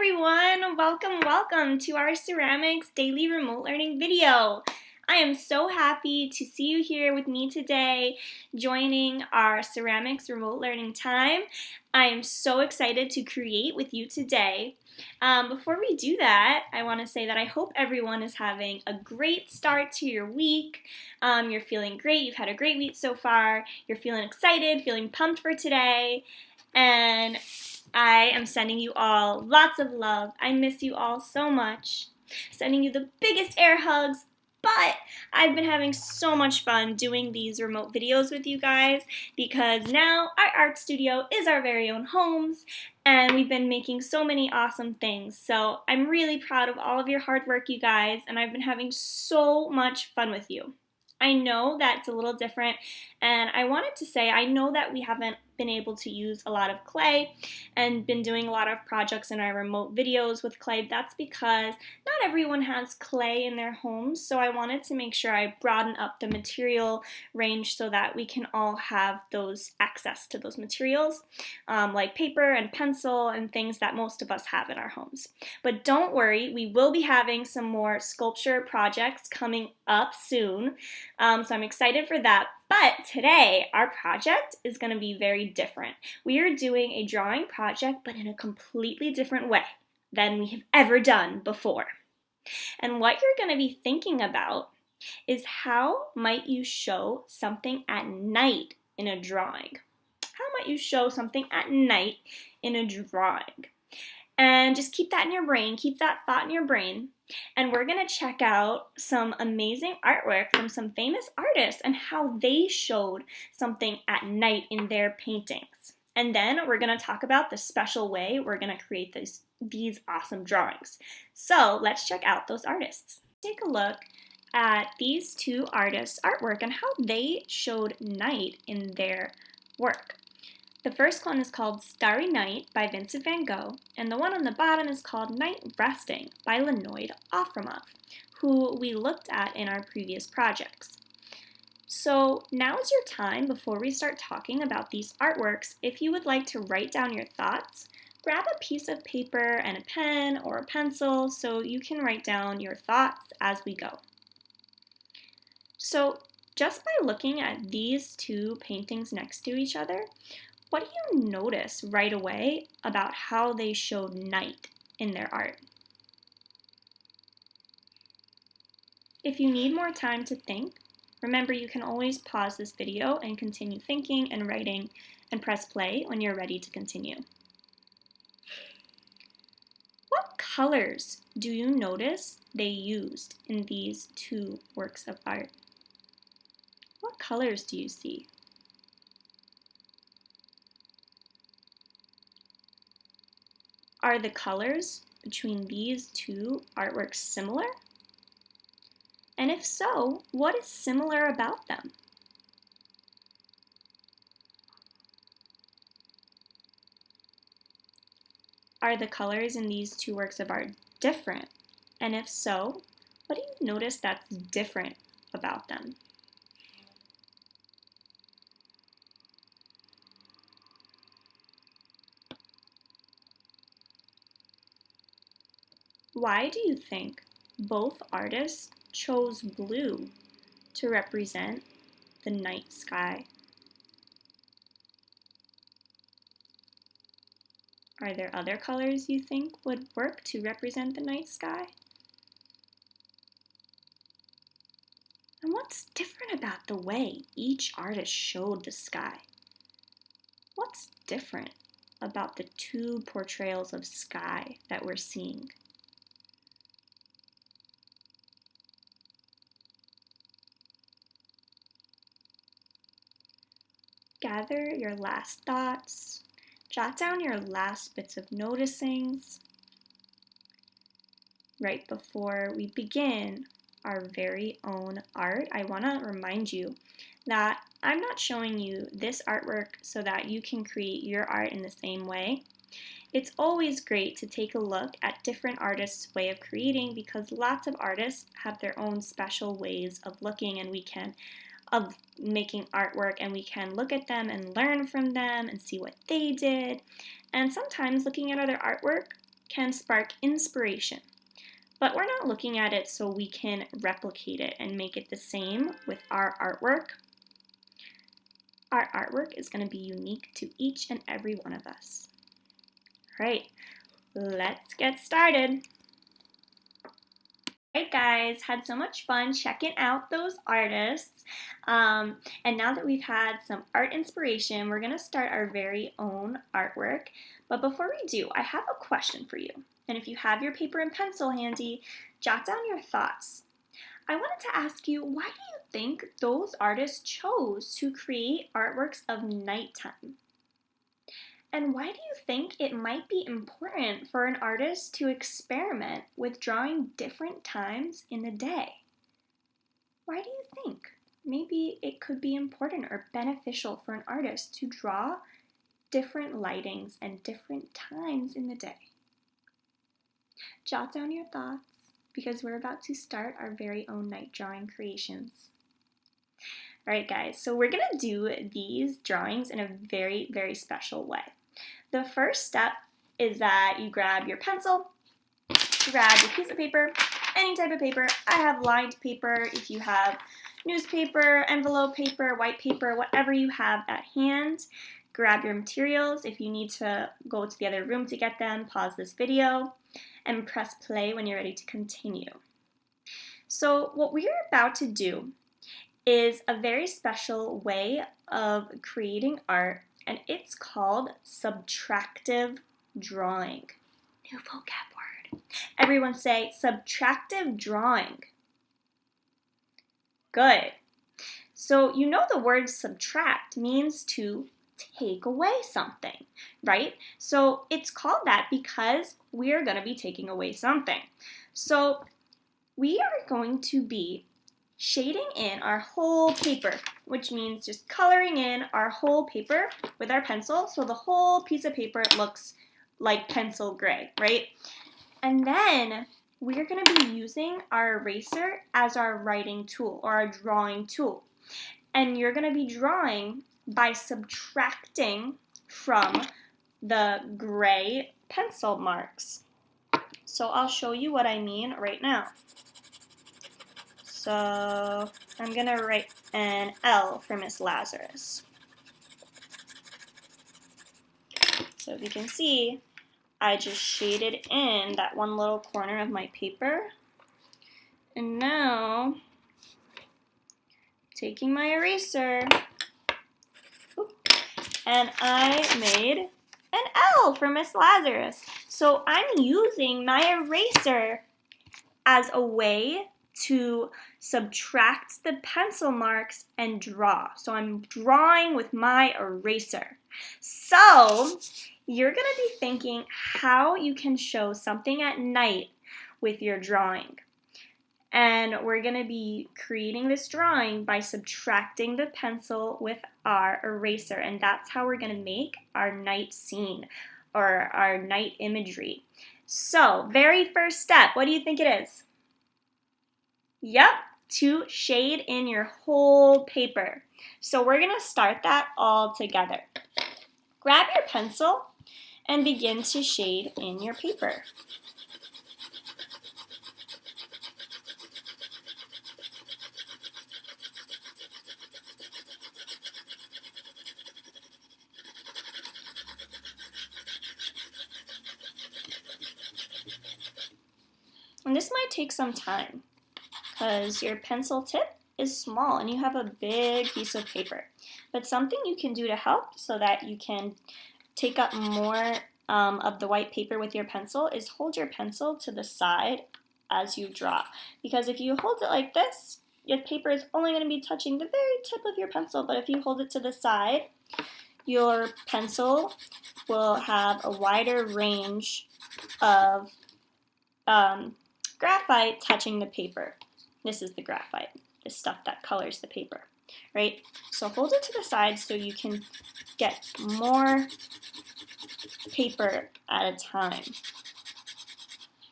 everyone, welcome to our ceramics daily remote learning video. I am so happy to see you here with me today joining our ceramics remote learning time. I am so excited to create with you today. Before we do that, I want to say that I hope everyone is having a great start to your week. You're feeling great, you've had a great week so far, you're feeling excited, feeling pumped for today, and I am sending you all lots of love. I miss you all so much. Sending you the biggest air hugs, but I've been having so much fun doing these remote videos with you guys because now our art studio is our very own homes and we've been making so many awesome things. So I'm really proud of all of your hard work, you guys, and I've been having so much fun with you. I know that it's a little different, and I wanted to say I know that we haven't been able to use a lot of clay and been doing a lot of projects in our remote videos with clay. That's because not everyone has clay in their homes, so I wanted to make sure I broaden up the material range so that we can all have those access to those materials, like paper and pencil and things that most of us have in our homes. But don't worry, we will be having some more sculpture projects coming up soon. So I'm excited for that. But today, our project is going to be very different. We are doing a drawing project, but in a completely different way than we have ever done before. And what you're going to be thinking about is how might you show something at night in a drawing? How might you show something at night in a drawing? And just keep that in your brain, keep that thought in your brain. And we're going to check out some amazing artwork from some famous artists and how they showed something at night in their paintings. And then we're going to talk about the special way we're going to create these awesome drawings. So let's check out those artists. Take a look at these two artists' artwork and how they showed night in their work. The first one is called Starry Night by Vincent van Gogh, and the one on the bottom is called Night Resting by Leonid Ofromov, who we looked at in our previous projects. So now is your time before we start talking about these artworks. If you would like to write down your thoughts, grab a piece of paper and a pen or a pencil so you can write down your thoughts as we go. So just by looking at these two paintings next to each other, what do you notice right away about how they showed night in their art? If you need more time to think, remember you can always pause this video and continue thinking and writing and press play when you're ready to continue. What colors do you notice they used in these two works of art? What colors do you see? Are the colors between these two artworks similar? And if so, what is similar about them? Are the colors in these two works of art different? And if so, what do you notice that's different about them? Why do you think both artists chose blue to represent the night sky? Are there other colors you think would work to represent the night sky? And what's different about the way each artist showed the sky? What's different about the two portrayals of sky that we're seeing? Gather your last thoughts, jot down your last bits of noticings. Right before we begin our very own art, I want to remind you that I'm not showing you this artwork so that you can create your art in the same way. It's always great to take a look at different artists' way of creating because lots of artists have their own special ways of looking and of making artwork, and we can look at them and learn from them and see what they did. And sometimes looking at other artwork can spark inspiration. But we're not looking at it so we can replicate it and make it the same with our artwork. Our artwork is going to be unique to each and every one of us. All right, let's get started. Alright guys, had so much fun checking out those artists. And now that we've had some art inspiration, we're going to start our very own artwork. But before we do, I have a question for you. And if you have your paper and pencil handy, jot down your thoughts. I wanted to ask you, why do you think those artists chose to create artworks of nighttime? And why do you think it might be important for an artist to experiment with drawing different times in the day? Why do you think? Maybe it could be important or beneficial for an artist to draw different lightings and different times in the day. Jot down your thoughts because we're about to start our very own night drawing creations. Alright guys, so we're going to do these drawings in a very, very special way. The first step is that you grab your pencil, grab your piece of paper, any type of paper. I have lined paper. If you have newspaper, envelope paper, white paper, whatever you have at hand, grab your materials. If you need to go to the other room to get them, pause this video and press play when you're ready to continue. So what we're about to do is a very special way of creating art, and it's called subtractive drawing. New vocab word. Everyone say subtractive drawing. Good. So you know the word subtract means to take away something, right? So it's called that because we are going to be taking away something. So we are going to be shading in our whole paper, which means just coloring in our whole paper with our pencil so the whole piece of paper looks like pencil gray, right? And then we're going to be using our eraser as our writing tool or our drawing tool. And you're going to be drawing by subtracting from the gray pencil marks. So I'll show you what I mean right now. So I'm going to write an L for Miss Lazarus. So if you can see, I just shaded in that one little corner of my paper. And now, taking my eraser, and I made an L for Miss Lazarus. So I'm using my eraser as a way to subtract the pencil marks and draw. So I'm drawing with my eraser. So you're going to be thinking how you can show something at night with your drawing. And we're going to be creating this drawing by subtracting the pencil with our eraser. And that's how we're going to make our night scene or our night imagery. So, very first step, what do you think it is? Yep, to shade in your whole paper. So we're going to start that all together. Grab your pencil and begin to shade in your paper. And this might take some time because your pencil tip is small and you have a big piece of paper. But something you can do to help so that you can take up more of the white paper with your pencil is hold your pencil to the side as you draw. Because if you hold it like this, your paper is only going to be touching the very tip of your pencil. But if you hold it to the side, your pencil will have a wider range of graphite touching the paper. This is the graphite, the stuff that colors the paper, right? So hold it to the side so you can get more paper at a time.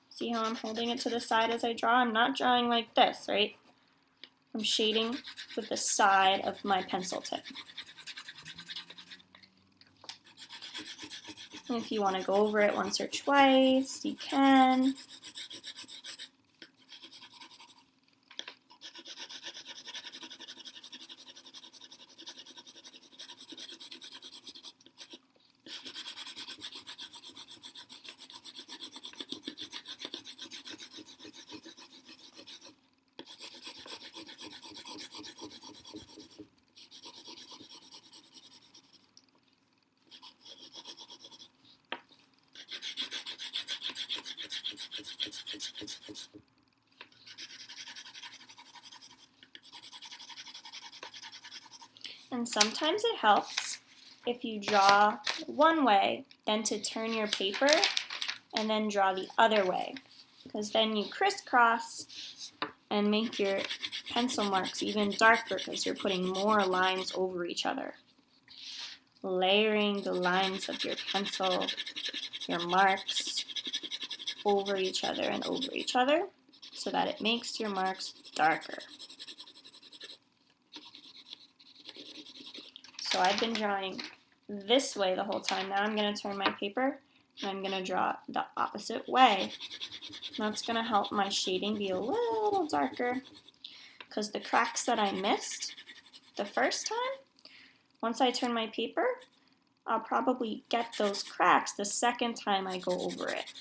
See how I'm holding it to the side as I draw? I'm not drawing like this, right? I'm shading with the side of my pencil tip. If you want to go over it once or twice, you can. And sometimes it helps if you draw one way, then to turn your paper and then draw the other way, because then you crisscross and make your pencil marks even darker because you're putting more lines over each other. Layering the lines of your pencil, your marks, over each other and over each other so that it makes your marks darker. So I've been drawing this way the whole time. Now I'm going to turn my paper and I'm going to draw the opposite way. That's going to help my shading be a little darker because the cracks that I missed the first time, once I turn my paper, I'll probably get those cracks the second time I go over it.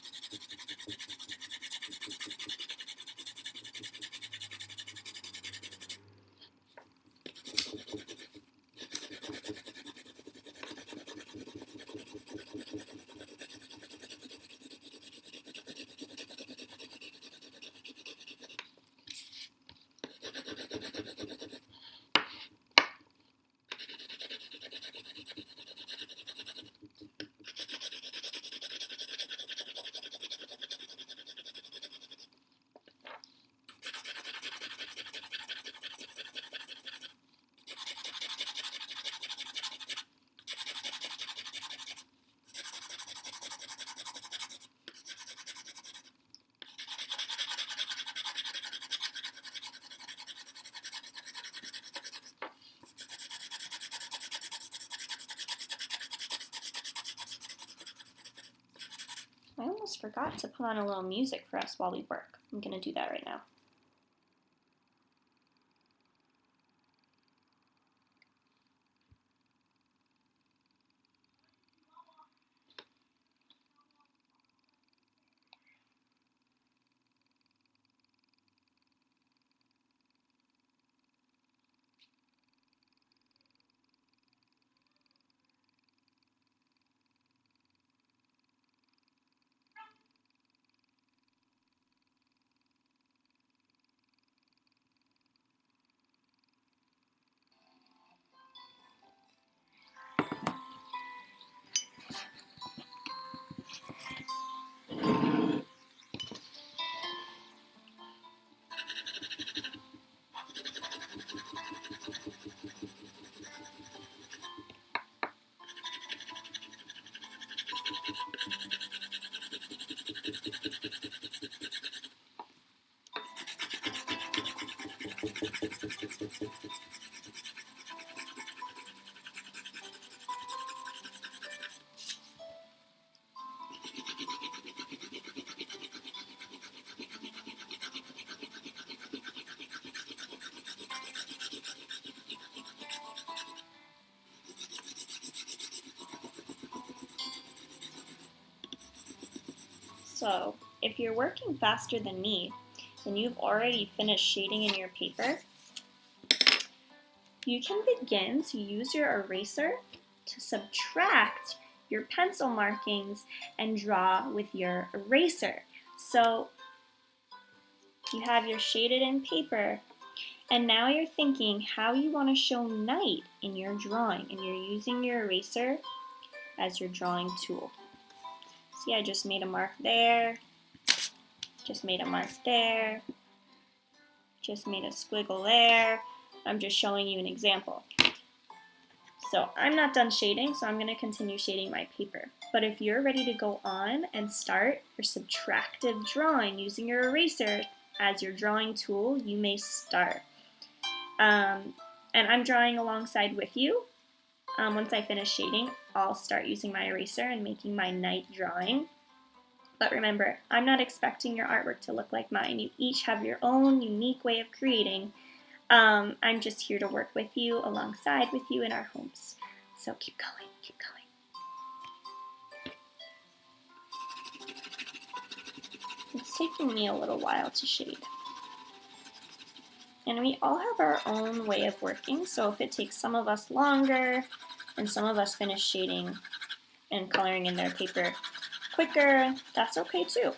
I almost forgot to put on a little music for us while we work. I'm going to do that right now. So if you're working faster than me and you've already finished shading in your paper, you can begin to use your eraser to subtract your pencil markings and draw with your eraser. So you have your shaded in paper, and now you're thinking how you want to show night in your drawing, and you're using your eraser as your drawing tool. See, I just made a mark there, just made a mark there, just made a squiggle there. I'm just showing you an example. So I'm not done shading, so I'm going to continue shading my paper. But if you're ready to go on and start your subtractive drawing using your eraser as your drawing tool, you may start. And I'm drawing alongside with you. Once I finish shading, I'll start using my eraser and making my night drawing. But remember, I'm not expecting your artwork to look like mine. You each have your own unique way of creating. I'm just here to work with you, alongside with you in our homes. So keep going, keep going. It's taking me a little while to shade. And we all have our own way of working, so if it takes some of us longer and some of us finish shading and coloring in their paper quicker, that's okay too.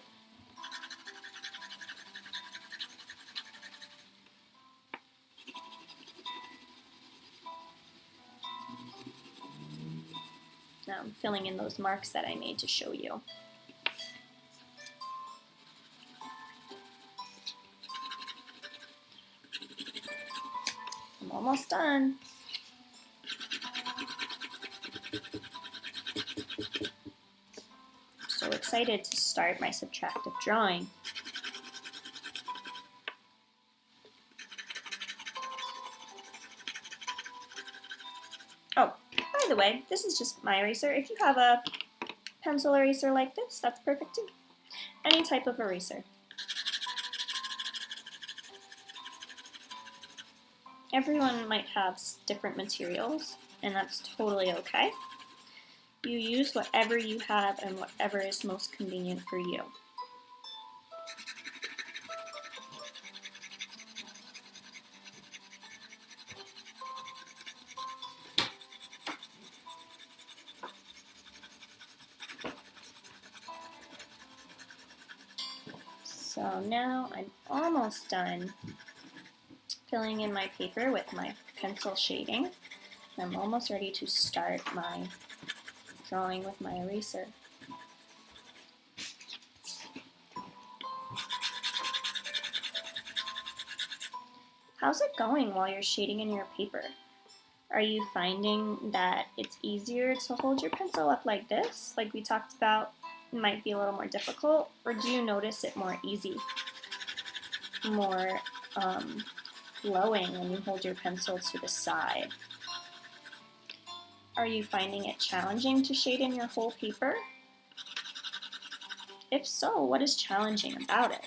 Now I'm filling in those marks that I made to show you. I'm almost done. I'm so excited to start my subtractive drawing. Oh, by the way, this is just my eraser. If you have a pencil eraser like this, that's perfect too. Any type of eraser. Everyone might have different materials, and that's totally okay. You use whatever you have and whatever is most convenient for you. So now I'm almost done filling in my paper with my pencil shading. I'm almost ready to start my drawing with my eraser. How's it going while you're shading in your paper? Are you finding that it's easier to hold your pencil up like this, like we talked about? It might be a little more difficult, or do you notice it more easy, more flowing when you hold your pencil to the side? Are you finding it challenging to shade in your whole paper? If so, what is challenging about it?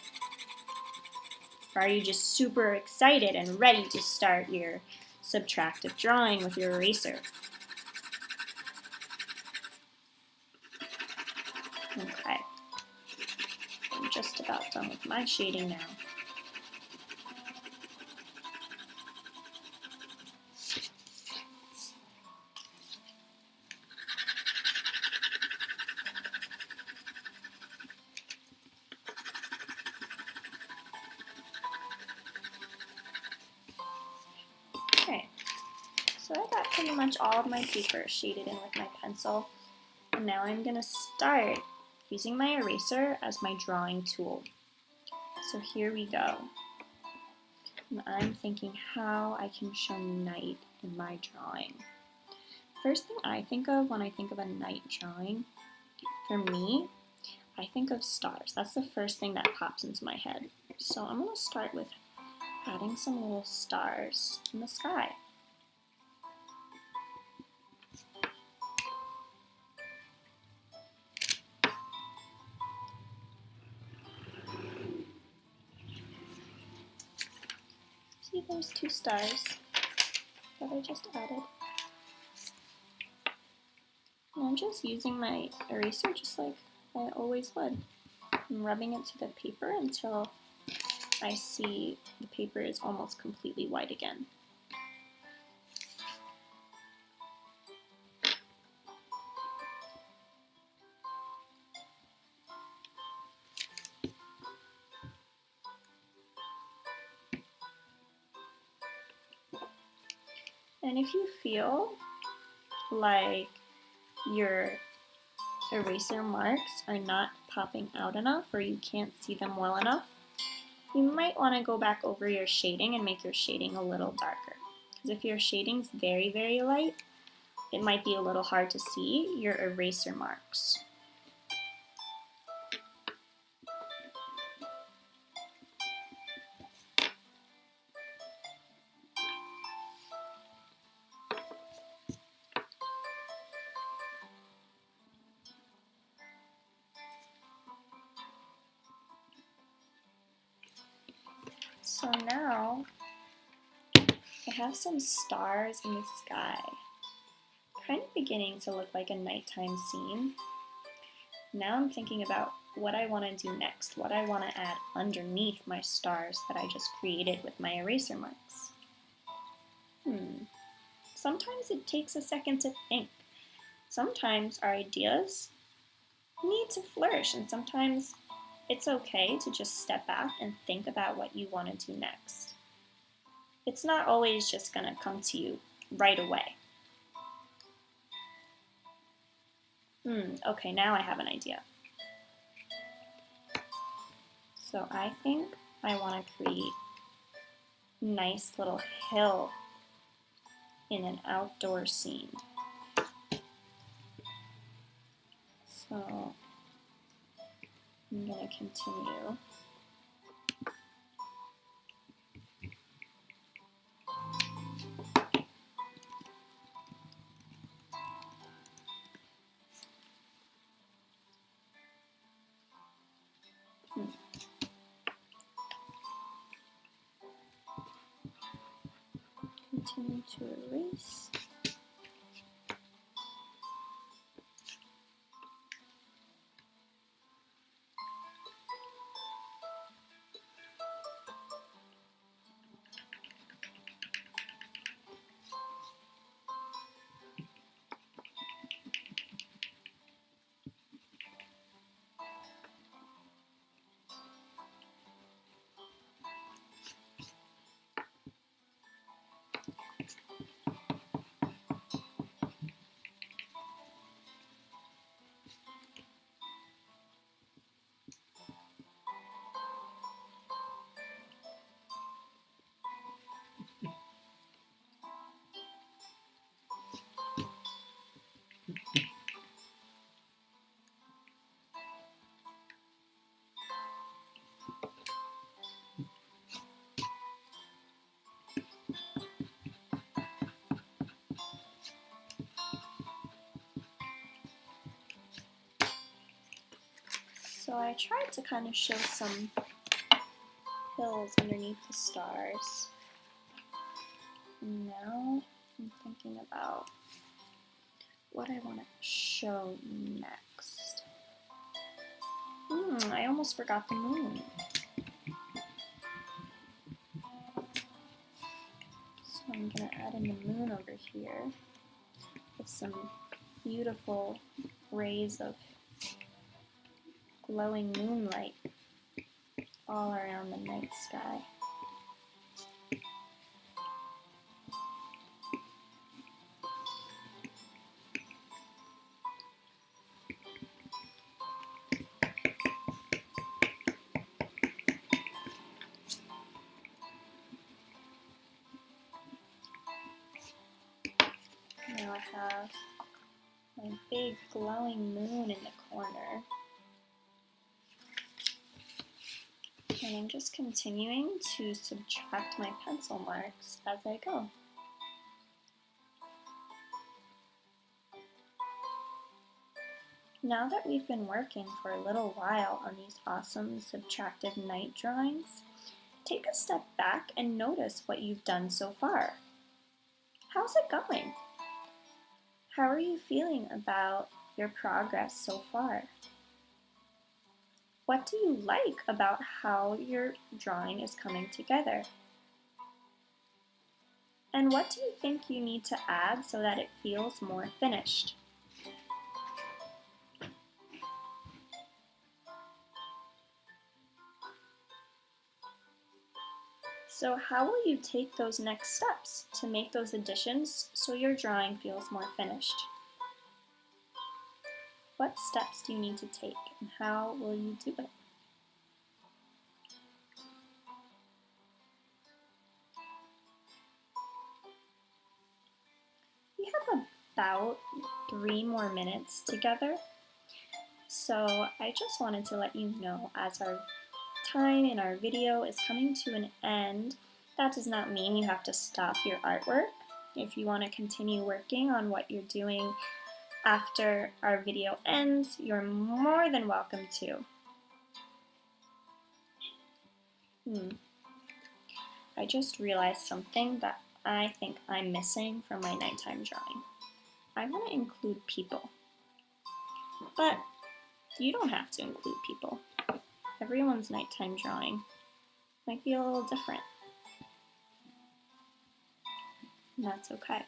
Or are you just super excited and ready to start your subtractive drawing with your eraser? Okay, I'm just about done with my shading now. Okay, so I got pretty much all of my paper shaded in with my pencil, and now I'm going to start using my eraser as my drawing tool. So here we go. And I'm thinking how I can show night in my drawing. First thing I think of when I think of a night drawing, for me, I think of stars. That's the first thing that pops into my head. So I'm going to start with adding some little stars in the sky. See, there's 2 stars that I just added. And I'm just using my eraser just like I always would. I'm rubbing it to the paper until I see the paper is almost completely white again. And if you feel like your eraser marks are not popping out enough or you can't see them well enough, you might want to go back over your shading and make your shading a little darker. Because if your shading's very, very light, it might be a little hard to see your eraser marks. So now I have some stars in the sky, kind of beginning to look like a nighttime scene. Now I'm thinking about what I want to do next, what I want to add underneath my stars that I just created with my eraser marks. Sometimes it takes a second to think. Sometimes our ideas need to flourish, and sometimes it's okay to just step back and think about what you want to do next. It's not always just going to come to you right away. Okay, now I have an idea. So I think I want to create a nice little hill in an outdoor scene. So I'm going to continue. Continue to erase. So I tried to kind of show some hills underneath the stars. And now I'm thinking about what I want to show next. I almost forgot the moon. So I'm going to add in the moon over here with some beautiful rays of glowing moonlight all around the night sky. Now I have my big glowing moon in the corner. And I'm just continuing to subtract my pencil marks as I go. Now that we've been working for a little while on these awesome subtractive night drawings, take a step back and notice what you've done so far. How's it going? How are you feeling about your progress so far? What do you like about how your drawing is coming together? And what do you think you need to add so that it feels more finished? So how will you take those next steps to make those additions so your drawing feels more finished? What steps do you need to take and how will you do it? We have about 3 more minutes together, so I just wanted to let you know as our time in our video is coming to an end, that does not mean you have to stop your artwork. If you want to continue working on what you're doing after our video ends, you're more than welcome to. I just realized something that I think I'm missing from my nighttime drawing. I want to include people, but you don't have to include people. Everyone's nighttime drawing might be a little different, and that's okay.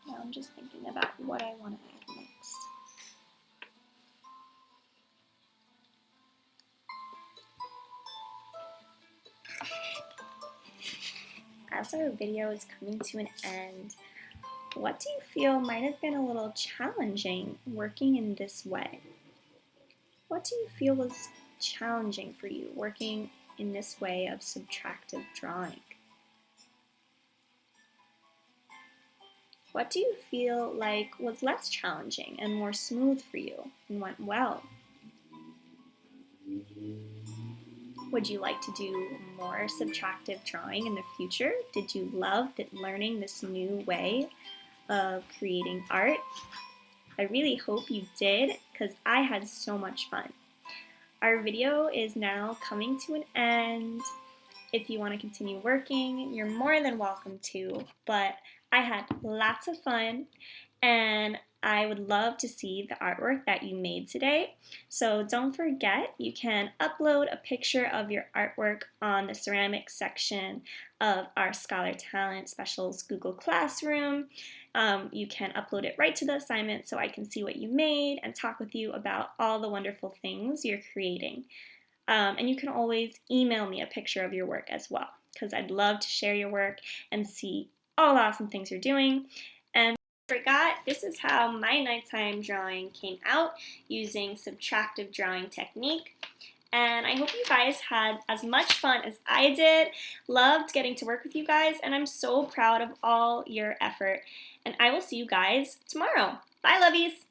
Now I'm just thinking about what I want to add next. As our video is coming to an end, what do you feel might have been a little challenging working in this way? What do you feel was challenging for you working in this way of subtractive drawing? What do you feel like was less challenging and more smooth for you and went well? Would you like to do more subtractive drawing in the future? Did you love learning this new way of creating art? I really hope you did, because I had so much fun. Our video is now coming to an end. If you want to continue working, you're more than welcome to, but I had lots of fun, and I would love to see the artwork that you made today. So don't forget, you can upload a picture of your artwork on the ceramics section of our Scholar Talent Specials Google Classroom. You can upload it right to the assignment so I can see what you made and talk with you about all the wonderful things you're creating. And you can always email me a picture of your work as well, because I'd love to share your work and see all the awesome things you're doing. And if you forgot, this is how my nighttime drawing came out using subtractive drawing technique. And I hope you guys had as much fun as I did. Loved getting to work with you guys, and I'm so proud of all your effort. And I will see you guys tomorrow. Bye, lovies!